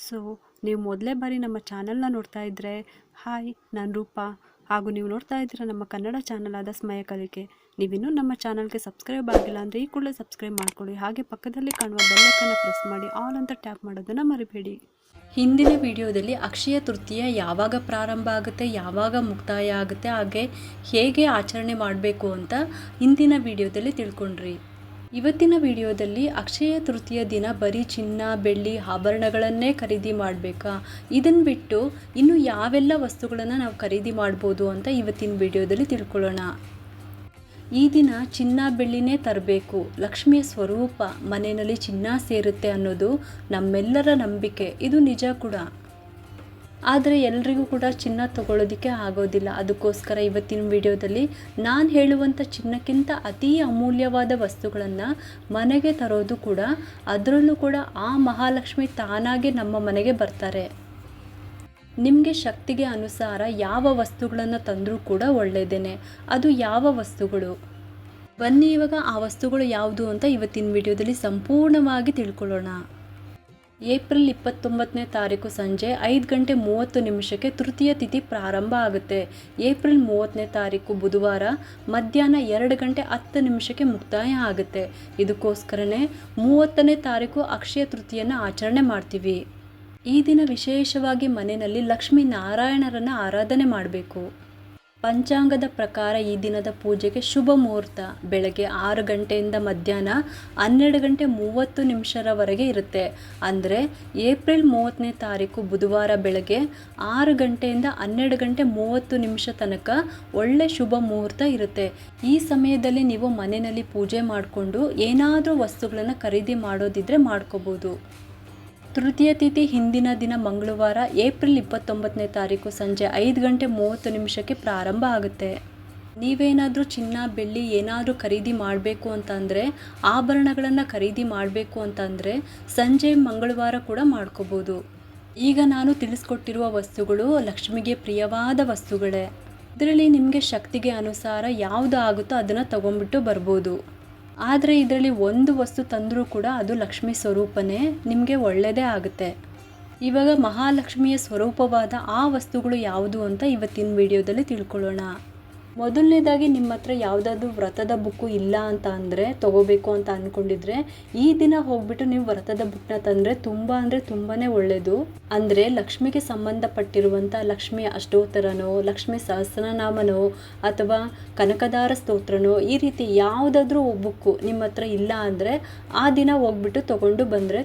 So ನೀವು ಮೊದಲೇ ಬಾರಿ ನಮ್ಮ ಚಾನಲ್ನ ನೋಡ್ತಾ ಇದ್ದರೆ ಹಾಯ್, ನಾನು ರೂಪಾ. ಹಾಗೂ ನೀವು ನೋಡ್ತಾ ಇದ್ದೀರಾ ನಮ್ಮ ಕನ್ನಡ ಚಾನಲ್ ಆದ ಸ್ಮಯ ಕಲಿಕೆ. ನೀವಿನ್ನೂ ನಮ್ಮ ಚಾನಲ್ಗೆ ಸಬ್ಸ್ಕ್ರೈಬ್ ಆಗಿಲ್ಲ ಅಂದರೆ ಈ ಕೂಡಲೇ ಸಬ್ಸ್ಕ್ರೈಬ್ ಮಾಡ್ಕೊಳ್ಳಿ. ಹಾಗೆ ಪಕ್ಕದಲ್ಲಿ ಕಾಣುವ ಬೆಲ್ಲೈಕನ್ನ ಪ್ರೆಸ್ ಮಾಡಿ ಆಲ್ ಅಂತ ಟ್ಯಾಪ್ ಮಾಡೋದನ್ನು ಮರಿಬೇಡಿ. ಹಿಂದಿನ ವಿಡಿಯೋದಲ್ಲಿ ಅಕ್ಷಯ ತೃತೀಯ ಯಾವಾಗ ಪ್ರಾರಂಭ ಆಗುತ್ತೆ, ಯಾವಾಗ ಮುಕ್ತಾಯ ಆಗುತ್ತೆ, ಹಾಗೆ ಹೇಗೆ ಆಚರಣೆ ಮಾಡಬೇಕು ಅಂತ ಹಿಂದಿನ ವಿಡಿಯೋದಲ್ಲಿ ತಿಳ್ಕೊಂಡ್ರಿ. ಇವತ್ತಿನ ವಿಡಿಯೋದಲ್ಲಿ ಅಕ್ಷಯ ತೃತೀಯ ದಿನ ಬರೀ ಚಿನ್ನ, ಬೆಳ್ಳಿ, ಆಭರಣಗಳನ್ನೇ ಖರೀದಿ ಮಾಡಬೇಕಾ, ಇದನ್ನು ಬಿಟ್ಟು ಇನ್ನು ಯಾವೆಲ್ಲ ವಸ್ತುಗಳನ್ನು ನಾವು ಖರೀದಿ ಮಾಡ್ಬೋದು ಅಂತ ಇವತ್ತಿನ ವಿಡಿಯೋದಲ್ಲಿ ತಿಳ್ಕೊಳ್ಳೋಣ. ಈ ದಿನ ಚಿನ್ನ ಬೆಳ್ಳಿನೇ ತರಬೇಕು, ಲಕ್ಷ್ಮಿಯ ಸ್ವರೂಪ ಮನೆಯಲ್ಲಿ ಚಿನ್ನ ಸೇರುತ್ತೆ ಅನ್ನೋದು ನಮ್ಮೆಲ್ಲರ ನಂಬಿಕೆ. ಇದು ನಿಜ ಕೂಡ. ಆದರೆ ಎಲ್ರಿಗೂ ಕೂಡ ಚಿನ್ನ ತಗೊಳ್ಳೋದಕ್ಕೆ ಆಗೋದಿಲ್ಲ. ಅದಕ್ಕೋಸ್ಕರ ಇವತ್ತಿನ ವಿಡಿಯೋದಲ್ಲಿ ನಾನು ಹೇಳುವಂಥ ಚಿನ್ನಕ್ಕಿಂತ ಅತಿ ಅಮೂಲ್ಯವಾದ ವಸ್ತುಗಳನ್ನು ಮನೆಗೆ ತರೋದು ಕೂಡ, ಅದರಲ್ಲೂ ಕೂಡ ಆ ಮಹಾಲಕ್ಷ್ಮಿ ತಾನಾಗೆ ನಮ್ಮ ಮನೆಗೆ ಬರ್ತಾರೆ. ನಿಮಗೆ ಶಕ್ತಿಗೆ ಅನುಸಾರ ಯಾವ ವಸ್ತುಗಳನ್ನು ತಂದರೂ ಕೂಡ ಒಳ್ಳೆಯದೇನೆ. ಅದು ಯಾವ ವಸ್ತುಗಳು? ಬನ್ನಿ ಇವಾಗ ಆ ವಸ್ತುಗಳು ಯಾವುದು ಅಂತ ಇವತ್ತಿನ ವಿಡಿಯೋದಲ್ಲಿ ಸಂಪೂರ್ಣವಾಗಿ ತಿಳ್ಕೊಳ್ಳೋಣ. ಏಪ್ರಿಲ್ 29ನೇ ತಾರೀಕು ಸಂಜೆ 5:30 ತೃತೀಯ ತಿಥಿ ಪ್ರಾರಂಭ ಆಗುತ್ತೆ. ಏಪ್ರಿಲ್ 30ನೇ ತಾರೀಕು ಬುಧವಾರ ಮಧ್ಯಾಹ್ನ 2:10 ಮುಕ್ತಾಯ ಆಗುತ್ತೆ. ಇದಕ್ಕೋಸ್ಕರನೇ 30ನೇ ತಾರೀಕು ಅಕ್ಷಯ ತೃತೀಯನ ಆಚರಣೆ ಮಾಡ್ತೀವಿ. ಈ ದಿನ ವಿಶೇಷವಾಗಿ ಮನೆಯಲ್ಲಿ ಲಕ್ಷ್ಮೀ ನಾರಾಯಣರನ್ನು ಆರಾಧನೆ ಮಾಡಬೇಕು. ಪಂಚಾಂಗದ ಪ್ರಕಾರ ಈ ದಿನದ ಪೂಜೆಗೆ ಶುಭ ಮುಹೂರ್ತ ಬೆಳಗ್ಗೆ 6 ಗಂಟೆಯಿಂದ ಮಧ್ಯಾಹ್ನ 12:30 ಇರುತ್ತೆ. ಅಂದರೆ ಏಪ್ರಿಲ್ 30ನೇ ತಾರೀಕು ಬುಧವಾರ ಬೆಳಗ್ಗೆ 6 ಗಂಟೆಯಿಂದ 12:30 ತನಕ ಒಳ್ಳೆ ಶುಭ ಮುಹೂರ್ತ ಇರುತ್ತೆ. ಈ ಸಮಯದಲ್ಲಿ ನೀವು ಮನೆಯಲ್ಲಿ ಪೂಜೆ ಮಾಡಿಕೊಂಡು ಏನಾದರೂ ವಸ್ತುಗಳನ್ನು ಖರೀದಿ ಮಾಡೋದಿದ್ರೆ ಮಾಡ್ಕೋಬೋದು. ತೃತೀಯ ತಿಥಿ ಹಿಂದಿನ ದಿನ ಮಂಗಳವಾರ ಏಪ್ರಿಲ್ 29ನೇ ತಾರೀಕು ಸಂಜೆ 5:30 ಪ್ರಾರಂಭ ಆಗುತ್ತೆ. ನೀವೇನಾದರೂ ಚಿನ್ನ, ಬೆಳ್ಳಿ ಏನಾದರೂ ಖರೀದಿ ಮಾಡಬೇಕು ಅಂತಂದರೆ, ಆಭರಣಗಳನ್ನು ಖರೀದಿ ಮಾಡಬೇಕು ಅಂತಂದರೆ ಸಂಜೆ ಮಂಗಳವಾರ ಕೂಡ ಮಾಡ್ಕೋಬೋದು. ಈಗ ನಾನು ತಿಳಿಸ್ಕೊಟ್ಟಿರುವ ವಸ್ತುಗಳು ಲಕ್ಷ್ಮಿಗೆ ಪ್ರಿಯವಾದ ವಸ್ತುಗಳೇ. ಇದರಲ್ಲಿ ನಿಮಗೆ ಶಕ್ತಿಗೆ ಅನುಸಾರ ಯಾವುದು ಆಗುತ್ತೋ ಅದನ್ನು ತಗೊಂಡ್ಬಿಟ್ಟು ಬರ್ಬೋದು. ಆದರೆ ಇದರಲ್ಲಿ ಒಂದು ವಸ್ತು ತಂದರೂ ಕೂಡ ಅದು ಲಕ್ಷ್ಮೀ ಸ್ವರೂಪನೇ, ನಿಮಗೆ ಒಳ್ಳೆಯದೇ ಆಗುತ್ತೆ. ಇವಾಗ ಮಹಾಲಕ್ಷ್ಮಿಯ ಸ್ವರೂಪವಾದ ಆ ವಸ್ತುಗಳು ಯಾವುದು ಅಂತ ಇವತ್ತಿನ ವಿಡಿಯೋದಲ್ಲಿ ತಿಳ್ಕೊಳ್ಳೋಣ. ಮೊದಲನೇದಾಗಿ ನಿಮ್ಮ ಹತ್ರ ಯಾವುದಾದ್ರೂ ವ್ರತದ ಬುಕ್ಕು ಇಲ್ಲ ಅಂತ ಅಂದರೆ, ತೊಗೋಬೇಕು ಅಂತ ಅಂದ್ಕೊಂಡಿದ್ರೆ ಈ ದಿನ ಹೋಗ್ಬಿಟ್ಟು ನೀವು ವ್ರತದ ಬುಕ್ನ ತಂದರೆ ತುಂಬಾ ಒಳ್ಳೆಯದು. ಅಂದರೆ ಲಕ್ಷ್ಮಿಗೆ ಸಂಬಂಧಪಟ್ಟಿರುವಂಥ ಲಕ್ಷ್ಮಿ ಅಷ್ಟೋತ್ತರನೋ, ಲಕ್ಷ್ಮಿ ಸಹಸ್ರನಾಮನೋ ಅಥವಾ ಕನಕದಾರ ಸ್ತೋತ್ರನೋ, ಈ ರೀತಿ ಯಾವುದಾದ್ರೂ ಬುಕ್ಕು ನಿಮ್ಮ ಹತ್ರ ಇಲ್ಲ ಅಂದರೆ ಆ ದಿನ ಹೋಗ್ಬಿಟ್ಟು ತೊಗೊಂಡು ಬಂದರೆ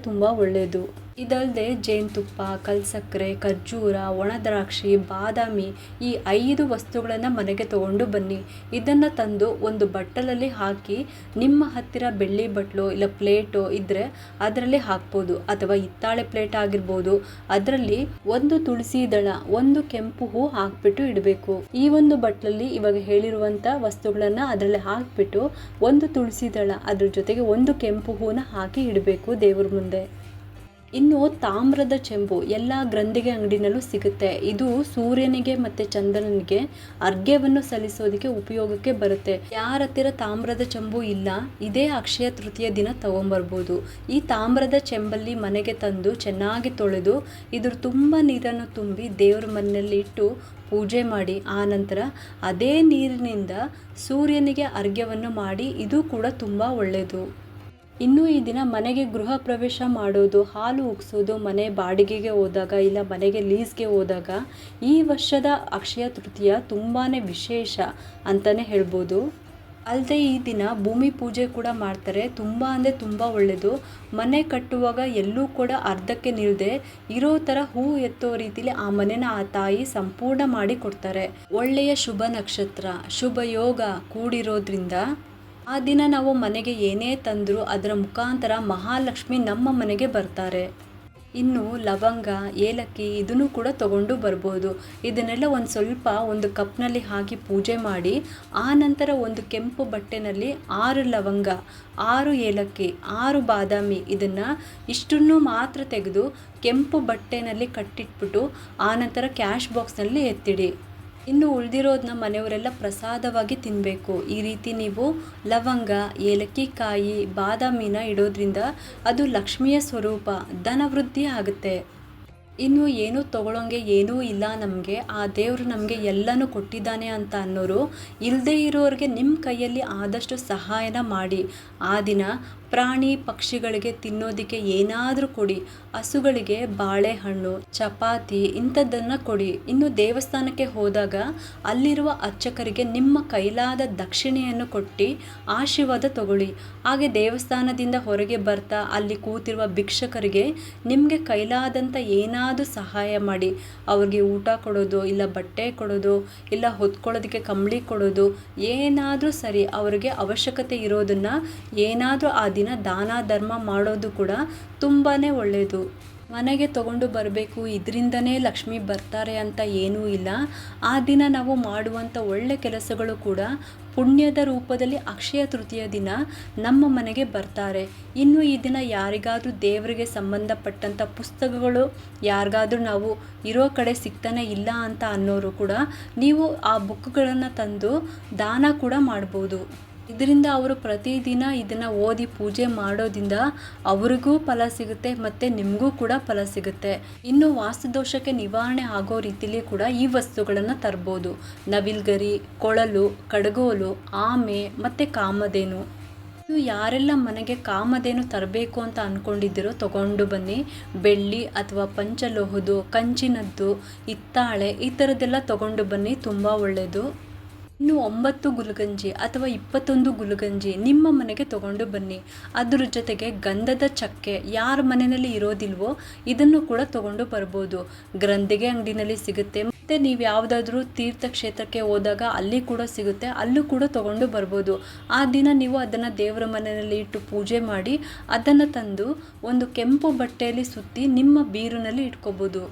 ತುಂಬ ಒಳ್ಳೆಯದು. ಇದಲ್ಲದೆ ಜೇನುತುಪ್ಪ, ಕಲ್ಸಕ್ಕರೆ, ಖರ್ಜೂರ, ಒಣ ದ್ರಾಕ್ಷಿ, ಬಾದಾಮಿ ಈ 5 ವಸ್ತುಗಳನ್ನು ಮನೆಗೆ ತಗೊಂಡು ಬನ್ನಿ. ಇದನ್ನು ತಂದು ಒಂದು ಬಟ್ಟಲಲ್ಲಿ ಹಾಕಿ, ನಿಮ್ಮ ಹತ್ತಿರ ಬೆಳ್ಳಿ ಬಟ್ಲು ಇಲ್ಲ ಪ್ಲೇಟು ಇದ್ದರೆ ಅದರಲ್ಲಿ ಹಾಕ್ಬೋದು, ಅಥವಾ ಹಿತ್ತಾಳೆ ಪ್ಲೇಟ್ ಆಗಿರ್ಬೋದು. ಅದರಲ್ಲಿ ಒಂದು ತುಳಸಿ ದಳ, ಒಂದು ಕೆಂಪು ಹೂ ಹಾಕ್ಬಿಟ್ಟು ಇಡಬೇಕು. ಈ ಒಂದು ಬಟ್ಲಲ್ಲಿ ಇವಾಗ ಹೇಳಿರುವಂಥ ವಸ್ತುಗಳನ್ನು ಅದರಲ್ಲಿ ಹಾಕ್ಬಿಟ್ಟು ಒಂದು ತುಳಸಿ ದಳ ಅದ್ರ ಜೊತೆಗೆ ಒಂದು ಕೆಂಪು ಹೂನ ಹಾಕಿ ಇಡಬೇಕು ದೇವ್ರ ಮುಂದೆ. ಇನ್ನು ತಾಮ್ರದ ಚೆಂಬು ಎಲ್ಲ ಗ್ರಂಥಿಗೆ ಅಂಗಡಿನಲ್ಲೂ ಸಿಗುತ್ತೆ. ಇದು ಸೂರ್ಯನಿಗೆ ಮತ್ತು ಚಂದ್ರನಿಗೆ ಅರ್ಘ್ಯವನ್ನು ಸಲ್ಲಿಸೋದಕ್ಕೆ ಉಪಯೋಗಕ್ಕೆ ಬರುತ್ತೆ. ಯಾರ ಹತ್ತಿರ ತಾಮ್ರದ ಚೆಂಬು ಇಲ್ಲ, ಇದೇ ಅಕ್ಷಯ ತೃತೀಯ ದಿನ ತಗೊಂಬರ್ಬೋದು. ಈ ತಾಮ್ರದ ಚೆಂಬಲ್ಲಿ ಮನೆಗೆ ತಂದು ಚೆನ್ನಾಗಿ ತೊಳೆದು ಇದ್ರ ತುಂಬ ನೀರನ್ನು ತುಂಬಿ ದೇವ್ರ ಮನೆಯಲ್ಲಿ ಇಟ್ಟು ಪೂಜೆ ಮಾಡಿ, ಆ ನಂತರ ಅದೇ ನೀರಿನಿಂದ ಸೂರ್ಯನಿಗೆ ಅರ್ಘ್ಯವನ್ನು ಮಾಡಿ, ಇದು ಕೂಡ ತುಂಬ ಒಳ್ಳೆಯದು. ಇನ್ನು ಈ ದಿನ ಮನೆಗೆ ಗೃಹ ಪ್ರವೇಶ ಮಾಡೋದು, ಹಾಲು ಉಗ್ಸೋದು, ಮನೆ ಬಾಡಿಗೆಗೆ ಹೋದಾಗ ಇಲ್ಲ ಮನೆಗೆ ಲೀಸ್ಗೆ ಹೋದಾಗ ಈ ವರ್ಷದ ಅಕ್ಷಯ ತೃತೀಯ ತುಂಬಾ ವಿಶೇಷ ಅಂತಲೇ ಹೇಳ್ಬೋದು. ಅಲ್ಲದೆ ಈ ದಿನ ಭೂಮಿ ಪೂಜೆ ಕೂಡ ಮಾಡ್ತಾರೆ. ತುಂಬ ಒಳ್ಳೆಯದು. ಮನೆ ಕಟ್ಟುವಾಗ ಎಲ್ಲೂ ಕೂಡ ಅರ್ಧಕ್ಕೆ ನಿಲ್ಲದೆ ಇರೋ ಥರ ಹೂ ಎತ್ತೋ ರೀತಿಲಿ ಆ ಮನೆನ ಆ ತಾಯಿ ಸಂಪೂರ್ಣ ಮಾಡಿ ಕೊಡ್ತಾರೆ. ಒಳ್ಳೆಯ ಶುಭ ನಕ್ಷತ್ರ, ಶುಭ ಯೋಗ ಕೂಡಿರೋದ್ರಿಂದ ಆ ದಿನ ನಾವು ಮನೆಗೆ ಏನೇ ತಂದರೂ ಅದರ ಮುಖಾಂತರ ಮಹಾಲಕ್ಷ್ಮಿ ನಮ್ಮ ಮನೆಗೆ ಬರ್ತಾರೆ. ಇನ್ನು ಲವಂಗ, ಏಲಕ್ಕಿ ಇದನ್ನು ಕೂಡ ತಗೊಂಡು ಬರ್ಬೋದು. ಇದನ್ನೆಲ್ಲ ಒಂದು ಕಪ್ನಲ್ಲಿ ಹಾಕಿ ಪೂಜೆ ಮಾಡಿ, ಆ ನಂತರ ಒಂದು ಕೆಂಪು ಬಟ್ಟೆನಲ್ಲಿ 6 ಲವಂಗ, 6 ಏಲಕ್ಕಿ, 6 ಬಾದಾಮಿ ಇದನ್ನು ಇಷ್ಟನ್ನು ಮಾತ್ರ ತೆಗೆದು ಕೆಂಪು ಬಟ್ಟೆನಲ್ಲಿ ಕಟ್ಟಿಟ್ಬಿಟ್ಟು ಆ ನಂತರ ಕ್ಯಾಶ್ ಬಾಕ್ಸ್ನಲ್ಲಿ ಎತ್ತಿಡಿ. ಇನ್ನು ಉಳಿದಿರೋದನ್ನ ಮನೆಯವರೆಲ್ಲ ಪ್ರಸಾದವಾಗಿ ತಿನ್ನಬೇಕು. ಈ ರೀತಿ ನೀವು ಲವಂಗ, ಏಲಕ್ಕಿ ಕಾಯಿ, ಬಾದಾಮಿನ ಇಡೋದ್ರಿಂದ ಅದು ಲಕ್ಷ್ಮಿಯ ಸ್ವರೂಪ, ಧನವೃದ್ಧಿ ಆಗುತ್ತೆ. ಇನ್ನು ಏನೂ ತೊಗೊಳೋಂಗೆ ಏನೂ ಇಲ್ಲ, ನಮಗೆ ಆ ದೇವರು ನಮಗೆ ಎಲ್ಲನೂ ಕೊಟ್ಟಿದ್ದಾನೆ ಅಂತ ಅನ್ನೋರು ಇಲ್ಲದೇ ಇರೋರಿಗೆ ನಿಮ್ಮ ಕೈಯಲ್ಲಿ ಆದಷ್ಟು ಸಹಾಯನ ಮಾಡಿ. ಆ ದಿನ ಪ್ರಾಣಿ ಪಕ್ಷಿಗಳಿಗೆ ತಿನ್ನೋದಕ್ಕೆ ಏನಾದರೂ ಕೊಡಿ. ಹಸುಗಳಿಗೆ ಬಾಳೆಹಣ್ಣು, ಚಪಾತಿ ಇಂಥದ್ದನ್ನು ಕೊಡಿ. ಇನ್ನು ದೇವಸ್ಥಾನಕ್ಕೆ ಹೋದಾಗ ಅಲ್ಲಿರುವ ಅರ್ಚಕರಿಗೆ ನಿಮ್ಮ ಕೈಲಾದ ದಕ್ಷಿಣೆಯನ್ನು ಕೊಟ್ಟು ಆಶೀರ್ವಾದ ತಗೊಳ್ಳಿ. ಹಾಗೆ ದೇವಸ್ಥಾನದಿಂದ ಹೊರಗೆ ಬರ್ತಾ ಅಲ್ಲಿ ಕೂತಿರುವ ಭಿಕ್ಷಕರಿಗೆ ನಿಮಗೆ ಕೈಲಾದಂಥ ಏನಾದರೂ ಸಹಾಯ ಮಾಡಿ. ಅವ್ರಿಗೆ ಊಟ ಕೊಡೋದು, ಇಲ್ಲ ಬಟ್ಟೆ ಕೊಡೋದು, ಇಲ್ಲ ಹೊತ್ಕೊಳ್ಳೋದಕ್ಕೆ ಕಂಬಳಿ ಕೊಡೋದು, ಏನಾದರೂ ಸರಿ, ಅವ್ರಿಗೆ ಅವಶ್ಯಕತೆ ಇರೋದನ್ನು ಏನಾದರೂ ಆ ದಿನ ದಾನ ಧರ್ಮ ಮಾಡೋದು ಕೂಡ ತುಂಬಾ ಒಳ್ಳೆಯದು. ಮನೆಗೆ ತಗೊಂಡು ಬರಬೇಕು, ಇದರಿಂದನೇ ಲಕ್ಷ್ಮಿ ಬರ್ತಾರೆ ಅಂತ ಏನೂ ಇಲ್ಲ. ಆ ದಿನ ನಾವು ಮಾಡುವಂಥ ಒಳ್ಳೆ ಕೆಲಸಗಳು ಕೂಡ ಪುಣ್ಯದ ರೂಪದಲ್ಲಿ ಅಕ್ಷಯ ತೃತೀಯ ದಿನ ನಮ್ಮ ಮನೆಗೆ ಬರ್ತಾರೆ. ಇನ್ನು ಈ ದಿನ ಯಾರಿಗಾದರೂ ದೇವರಿಗೆ ಸಂಬಂಧಪಟ್ಟಂಥ ಪುಸ್ತಕಗಳು ಯಾರಿಗಾದ್ರೂ ನಾವು ಇರೋ ಕಡೆ ಸಿಗ್ತಾನೆ ಇಲ್ಲ ಅಂತ ಅನ್ನೋರು ಕೂಡ ನೀವು ಆ ಬುಕ್ಗಳನ್ನು ತಂದು ದಾನ ಕೂಡ ಮಾಡ್ಬೋದು. ಇದರಿಂದ ಅವರು ಪ್ರತಿದಿನ ಇದನ್ನು ಓದಿ ಪೂಜೆ ಮಾಡೋದ್ರಿಂದ ಅವ್ರಿಗೂ ಫಲ ಸಿಗುತ್ತೆ ಮತ್ತು ನಿಮಗೂ ಕೂಡ ಫಲ ಸಿಗುತ್ತೆ. ಇನ್ನು ವಾಸ್ತುದೋಷಕ್ಕೆ ನಿವಾರಣೆ ಆಗೋ ರೀತಿಲಿ ಕೂಡ ಈ ವಸ್ತುಗಳನ್ನು ತರ್ಬೋದು. ನವಿಲ್ಗರಿ, ಕೊಳಲು, ಕಡಗೋಲು, ಆಮೆ ಮತ್ತು ಕಾಮಧೇನು. ಇದು ಯಾರೆಲ್ಲ ಮನೆಗೆ ಕಾಮಧೇನು ತರಬೇಕು ಅಂತ ಅಂದ್ಕೊಂಡಿದ್ದೀರೋ ತಗೊಂಡು ಬನ್ನಿ. ಬೆಳ್ಳಿ ಅಥವಾ ಪಂಚಲೋಹದ್ದು, ಕಂಚಿನದ್ದು, ಹಿತ್ತಾಳೆ ಈ ಥರದ್ದೆಲ್ಲ ತಗೊಂಡು ಬನ್ನಿ, ತುಂಬ ಒಳ್ಳೆಯದು. ಇನ್ನು 9 ಗುಲ್ಗಂಜಿ ಅಥವಾ 21 ಗುಲ್ಗಂಜಿ ನಿಮ್ಮ ಮನೆಗೆ ತಗೊಂಡು ಬನ್ನಿ. ಅದ್ರ ಜೊತೆಗೆ ಗಂಧದ ಚಕ್ಕೆ ಯಾರ ಮನೆಯಲ್ಲಿ ಇರೋದಿಲ್ವೋ ಇದನ್ನು ಕೂಡ ತಗೊಂಡು ಬರ್ಬೋದು. ಗ್ರಂಥಿಗೆ ಅಂಗಡಿನಲ್ಲಿ ಸಿಗುತ್ತೆ. ಮತ್ತು ನೀವು ಯಾವುದಾದ್ರೂ ತೀರ್ಥಕ್ಷೇತ್ರಕ್ಕೆ ಹೋದಾಗ ಅಲ್ಲಿ ಕೂಡ ಸಿಗುತ್ತೆ, ಅಲ್ಲೂ ಕೂಡ ತಗೊಂಡು ಬರ್ಬೋದು. ಆ ದಿನ ನೀವು ಅದನ್ನು ದೇವರ ಮನೆಯಲ್ಲಿ ಇಟ್ಟು ಪೂಜೆ ಮಾಡಿ ಅದನ್ನು ತಂದು ಒಂದು ಕೆಂಪು ಬಟ್ಟೆಯಲ್ಲಿ ಸುತ್ತಿ ನಿಮ್ಮ ಬೀರಿನಲ್ಲಿ ಇಟ್ಕೋಬೋದು.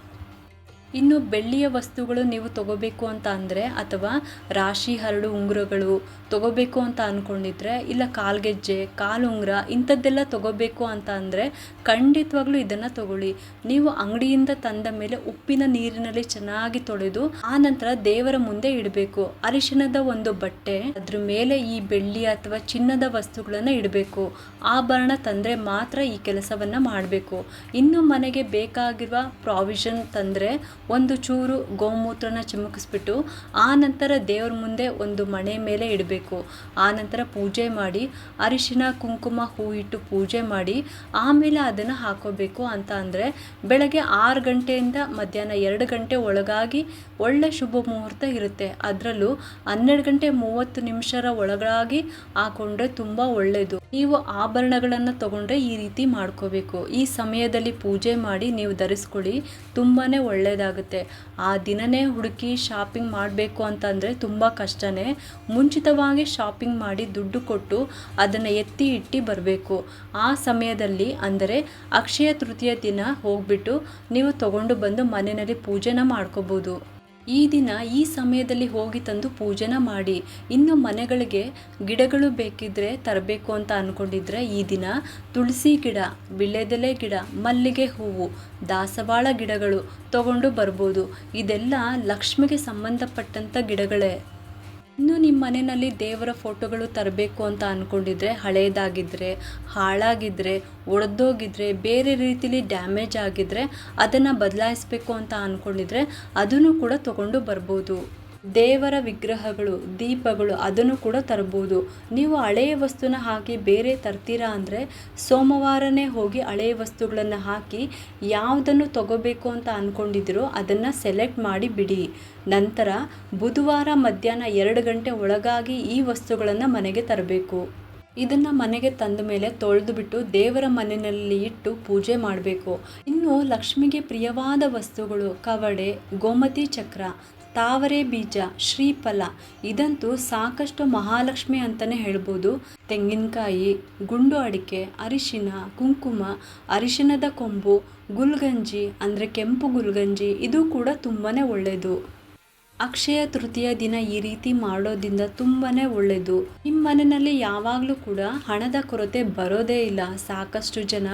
ಇನ್ನು ಬೆಳ್ಳಿಯ ವಸ್ತುಗಳು ನೀವು ತಗೋಬೇಕು ಅಂತ ಅಂದರೆ, ಅಥವಾ ರಾಶಿ ಹರಡು ಉಂಗುರಗಳು ತಗೋಬೇಕು ಅಂತ ಅಂದ್ಕೊಂಡಿದ್ರೆ, ಇಲ್ಲ ಕಾಲ್ಗೆಜ್ಜೆ, ಕಾಲುಂಗುರ ಇಂಥದ್ದೆಲ್ಲ ತಗೋಬೇಕು ಅಂತ ಅಂದರೆ ಖಂಡಿತವಾಗ್ಲೂ ಇದನ್ನು ತಗೊಳ್ಳಿ. ನೀವು ಅಂಗಡಿಯಿಂದ ತಂದ ಮೇಲೆ ಉಪ್ಪಿನ ನೀರಿನಲ್ಲಿ ಚೆನ್ನಾಗಿ ತೊಳೆದು ಆ ನಂತರ ದೇವರ ಮುಂದೆ ಇಡಬೇಕು. ಅರಿಶಿಣದ ಒಂದು ಬಟ್ಟೆ, ಅದ್ರ ಮೇಲೆ ಈ ಬೆಳ್ಳಿ ಅಥವಾ ಚಿನ್ನದ ವಸ್ತುಗಳನ್ನು ಇಡಬೇಕು. ಆಭರಣ ತಂದರೆ ಮಾತ್ರ ಈ ಕೆಲಸವನ್ನು ಮಾಡಬೇಕು. ಇನ್ನು ಮನೆಗೆ ಬೇಕಾಗಿರುವ ಪ್ರಾವಿಷನ್ ತಂದರೆ ಒಂದು ಚೂರು ಗೋಮೂತ್ರನ ಚಿಮುಕಿಸ್ಬಿಟ್ಟು ಆ ನಂತರ ದೇವ್ರ ಮುಂದೆ ಒಂದು ಮಣೆ ಮೇಲೆ ಇಡಬೇಕು. ಆ ನಂತರ ಪೂಜೆ ಮಾಡಿ ಅರಿಶಿನ ಕುಂಕುಮ ಹೂ ಇಟ್ಟು ಪೂಜೆ ಮಾಡಿ ಆಮೇಲೆ ಅದನ್ನು ಹಾಕೋಬೇಕು. ಅಂತ ಅಂದರೆ ಬೆಳಗ್ಗೆ 6 ಗಂಟೆಯಿಂದ ಮಧ್ಯಾಹ್ನ 2 ಗಂಟೆ ಒಳಗಾಗಿ ಒಳ್ಳೆ ಶುಭ ಮುಹೂರ್ತ ಇರುತ್ತೆ. ಅದರಲ್ಲೂ 12 ಗಂಟೆ 30 ನಿಮಿಷರ ಒಳಗಾಗಿ ಹಾಕೊಂಡ್ರೆ ತುಂಬ ಒಳ್ಳೆಯದು. ನೀವು ಆಭರಣಗಳನ್ನು ತಗೊಂಡ್ರೆ ಈ ರೀತಿ ಮಾಡ್ಕೋಬೇಕು. ಈ ಸಮಯದಲ್ಲಿ ಪೂಜೆ ಮಾಡಿ ನೀವು ಧರಿಸ್ಕೊಳ್ಳಿ, ತುಂಬಾ ಒಳ್ಳೆಯದಾಗುತ್ತೆ. ಆ ದಿನನೇ ಹುಡುಕಿ ಶಾಪಿಂಗ್ ಮಾಡಬೇಕು ಅಂತಂದರೆ ತುಂಬ ಕಷ್ಟನೇ. ಮುಂಚಿತವಾಗಿ ಶಾಪಿಂಗ್ ಮಾಡಿ ದುಡ್ಡು ಕೊಟ್ಟು ಅದನ್ನು ಎತ್ತಿ ಇಟ್ಟು ಬರಬೇಕು. ಆ ಸಮಯದಲ್ಲಿ ಅಂದರೆ ಅಕ್ಷಯ ತೃತೀಯ ದಿನ ಹೋಗ್ಬಿಟ್ಟು ನೀವು ತಗೊಂಡು ಬಂದು ಮನೆಯಲ್ಲಿ ಪೂಜೆನ ಮಾಡ್ಕೋಬೋದು. ಈ ದಿನ ಈ ಸಮಯದಲ್ಲಿ ಹೋಗಿ ತಂದು ಪೂಜೆನ ಮಾಡಿ. ಇನ್ನು ಮನೆಗಳಿಗೆ ಗಿಡಗಳು ಬೇಕಿದ್ರೆ ತರಬೇಕು ಅಂತ ಅಂದ್ಕೊಂಡಿದ್ರೆ ಈ ದಿನ ತುಳಸಿ ಗಿಡ, ವೀಳ್ಯದೆಲೆ ಗಿಡ, ಮಲ್ಲಿಗೆ ಹೂವು, ದಾಸವಾಳ ಗಿಡಗಳು ತಗೊಂಡು ಬರ್ಬೋದು. ಇದೆಲ್ಲ ಲಕ್ಷ್ಮಿಗೆ ಸಂಬಂಧಪಟ್ಟಂಥ ಗಿಡಗಳೇ. ಇನ್ನು ನಿಮ್ಮ ಮನೆಯಲ್ಲಿ ದೇವರ ಫೋಟೋಗಳು ತರಬೇಕು ಅಂತ ಅಂದ್ಕೊಂಡಿದ್ರೆ, ಹಳೇದಾಗಿದ್ದರೆ, ಹಾಳಾಗಿದ್ದರೆ, ಒಡೆದೋಗಿದ್ರೆ, ಬೇರೆ ರೀತಿಲಿ ಡ್ಯಾಮೇಜ್ ಆಗಿದ್ದರೆ ಅದನ್ನು ಬದಲಾಯಿಸಬೇಕು ಅಂತ ಅಂದ್ಕೊಂಡಿದ್ರೆ ಅದನ್ನು ಕೂಡ ತಗೊಂಡು ಬರ್ಬೋದು. ದೇವರ ವಿಗ್ರಹಗಳು, ದೀಪಗಳು ಅದನ್ನು ಕೂಡ ತರ್ಬೋದು. ನೀವು ಹಳೆಯ ವಸ್ತುನ ಹಾಕಿ ಬೇರೆ ತರ್ತೀರಾ ಅಂದರೆ ಸೋಮವಾರನೇ ಹೋಗಿ ಹಳೆಯ ವಸ್ತುಗಳನ್ನು ಹಾಕಿ ಯಾವುದನ್ನು ತಗೋಬೇಕು ಅಂತ ಅಂದ್ಕೊಂಡಿದ್ದೀರೋ ಅದನ್ನು ಸೆಲೆಕ್ಟ್ ಮಾಡಿ ಬಿಡಿ. ನಂತರ ಬುಧವಾರ ಮಧ್ಯಾಹ್ನ 2 ಗಂಟೆ ಒಳಗಾಗಿ ಈ ವಸ್ತುಗಳನ್ನು ಮನೆಗೆ ತರಬೇಕು. ಇದನ್ನು ಮನೆಗೆ ತಂದ ಮೇಲೆ ತೊಳೆದು ಬಿಟ್ಟು ದೇವರ ಮನೆಯಲ್ಲಿ ಇಟ್ಟು ಪೂಜೆ ಮಾಡಬೇಕು. ಇನ್ನು ಲಕ್ಷ್ಮಿಗೆ ಪ್ರಿಯವಾದ ವಸ್ತುಗಳು ಕವಡೆ, ಗೋಮತಿ ಚಕ್ರ, ತಾವರೆ ಬೀಜ, ಶ್ರೀಫಲ ಇದಂತೂ ಸಾಕಷ್ಟು ಮಹಾಲಕ್ಷ್ಮಿ ಅಂತಲೇ ಹೇಳ್ಬೋದು. ತೆಂಗಿನಕಾಯಿ, ಗುಂಡು ಅಡಿಕೆ, ಅರಿಶಿನ, ಕುಂಕುಮ, ಅರಿಶಿನದ ಕೊಂಬು, ಗುಲ್ಗಂಜಿ ಅಂದರೆ ಕೆಂಪು ಗುಲ್ಗಂಜಿ ಇದು ಕೂಡ ತುಂಬಾ ಒಳ್ಳೆಯದು. ಅಕ್ಷಯ ತೃತೀಯ ದಿನ ಈ ರೀತಿ ಮಾಡೋದ್ರಿಂದ ತುಂಬಾ ಒಳ್ಳೆಯದು. ನಿಮ್ಮ ಮನೆಯಲ್ಲಿ ಯಾವಾಗಲೂ ಕೂಡ ಹಣದ ಕೊರತೆ ಬರೋದೇ ಇಲ್ಲ. ಸಾಕಷ್ಟು ಜನ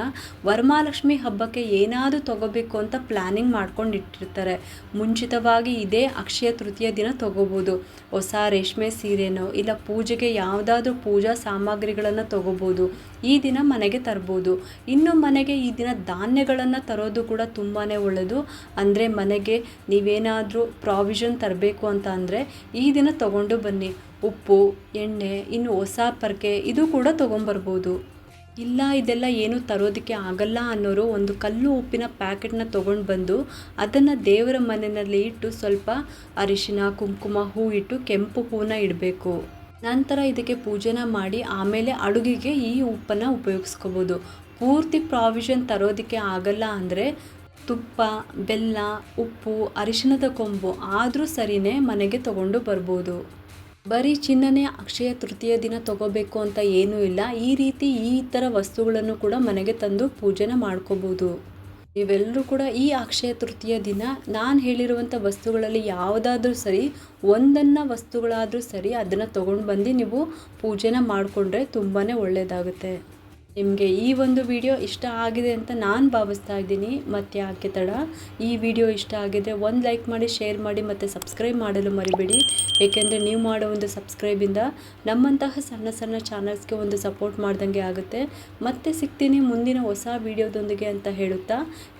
ವರಮಹಾಲಕ್ಷ್ಮಿ ಹಬ್ಬಕ್ಕೆ ಏನಾದರೂ ತಗೋಬೇಕು ಅಂತ ಪ್ಲ್ಯಾನಿಂಗ್ ಮಾಡ್ಕೊಂಡು ಇಟ್ಟಿರ್ತಾರೆ. ಮುಂಚಿತವಾಗಿ ಇದೇ ಅಕ್ಷಯ ತೃತೀಯ ದಿನ ತಗೋಬೋದು. ಹೊಸ ರೇಷ್ಮೆ ಸೀರೆನೋ ಇಲ್ಲ ಪೂಜೆಗೆ ಯಾವುದಾದ್ರೂ ಪೂಜಾ ಸಾಮಗ್ರಿಗಳನ್ನು ತಗೋಬೋದು. ಈ ದಿನ ಮನೆಗೆ ತರ್ಬೋದು. ಇನ್ನು ಮನೆಗೆ ಈ ದಿನ ಧಾನ್ಯಗಳನ್ನು ತರೋದು ಕೂಡ ತುಂಬಾ ಒಳ್ಳೆಯದು. ಅಂದರೆ ಮನೆಗೆ ನೀವೇನಾದರೂ ಪ್ರಾವಿಷನ್ ತರಬೇಕು ಅಂತ ಅಂದರೆ ಈ ದಿನ ತಗೊಂಡು ಬನ್ನಿ. ಉಪ್ಪು, ಎಣ್ಣೆ, ಇನ್ನು ಹೊಸ ಪರ್ಕೆ ಇದು ಕೂಡ ತೊಗೊಂಬರ್ಬೋದು. ಇಲ್ಲ ಇದೆಲ್ಲ ಏನು ತರೋದಕ್ಕೆ ಆಗಲ್ಲ ಅನ್ನೋರು ಒಂದು ಕಲ್ಲು ಉಪ್ಪಿನ ಪ್ಯಾಕೆಟ್ನ ತೊಗೊಂಡು ಬಂದು ಅದನ್ನು ದೇವರ ಮನೆಯಲ್ಲಿ ಇಟ್ಟು ಸ್ವಲ್ಪ ಅರಿಶಿನ, ಕುಂಕುಮ, ಹೂ ಇಟ್ಟು ಕೆಂಪು ಹೂನ ಇಡಬೇಕು. ನಂತರ ಇದಕ್ಕೆ ಪೂಜೆನ ಮಾಡಿ ಆಮೇಲೆ ಅಡುಗೆಗೆ ಈ ಉಪ್ಪನ್ನು ಉಪಯೋಗಿಸ್ಕೋಬೋದು. ಪೂರ್ತಿ ಪ್ರಾವಿಷನ್ ತರೋದಕ್ಕೆ ಆಗಲ್ಲ ಅಂದರೆ ತುಪ್ಪ, ಬೆಲ್ಲ, ಉಪ್ಪು, ಅರಿಶಿಣದ ಕೊಂಬು ಆದರೂ ಸರಿಯೇ ಮನೆಗೆ ತಗೊಂಡು ಬರ್ಬೋದು. ಬರೀ ಚಿನ್ನನೇ ಅಕ್ಷಯ ತೃತೀಯ ದಿನ ತಗೋಬೇಕು ಅಂತ ಏನೂ ಇಲ್ಲ. ಈ ಥರ ವಸ್ತುಗಳನ್ನು ಕೂಡ ಮನೆಗೆ ತಂದು ಪೂಜೆನ ಮಾಡ್ಕೋಬೋದು. ನೀವೆಲ್ಲರೂ ಕೂಡ ಈ ಅಕ್ಷಯ ತೃತೀಯ ದಿನ ನಾನು ಹೇಳಿರುವಂಥ ವಸ್ತುಗಳಲ್ಲಿ ಯಾವುದಾದ್ರೂ ಸರಿ, ಒಂದನ್ನು ವಸ್ತುಗಳಾದರೂ ಸರಿ ಅದನ್ನು ತೊಗೊಂಡು ಬಂದು ನೀವು ಪೂಜೆನ ಮಾಡಿಕೊಂಡ್ರೆ ತುಂಬಾ ಒಳ್ಳೆಯದಾಗುತ್ತೆ. ನಿಮಗೆ ಈ ಒಂದು ವಿಡಿಯೋ ಇಷ್ಟ ಆಗಿದೆ ಅಂತ ನಾನು ಭಾವಿಸ್ತಾ ಇದ್ದೀನಿ. ಮತ್ತು ಯಾಕೆ ತಡ, ಈ ವಿಡಿಯೋ ಇಷ್ಟ ಆಗಿದ್ರೆ ಒಂದು ಲೈಕ್ ಮಾಡಿ, ಶೇರ್ ಮಾಡಿ ಮತ್ತು ಸಬ್ಸ್ಕ್ರೈಬ್ ಮಾಡಲು ಮರಿಬೇಡಿ. ಏಕೆಂದರೆ ನೀವು ಮಾಡೋ ಒಂದು ಸಬ್ಸ್ಕ್ರೈಬಿಂದ ನಮ್ಮಂತಹ ಸಣ್ಣ ಸಣ್ಣ ಚಾನಲ್ಸ್ಗೆ ಒಂದು ಸಪೋರ್ಟ್ ಮಾಡ್ದಂಗೆ ಆಗುತ್ತೆ. ಮತ್ತೆ ಸಿಗ್ತೀನಿ ಮುಂದಿನ ಹೊಸ ವಿಡಿಯೋದೊಂದಿಗೆ ಅಂತ ಹೇಳುತ್ತಾ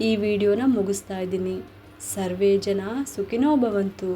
ಈ ವಿಡಿಯೋನ ಮುಗಿಸ್ತಾ ಇದ್ದೀನಿ. ಸರ್ವೇ ಜನ ಸುಖಿನೋ ಭವಂತು.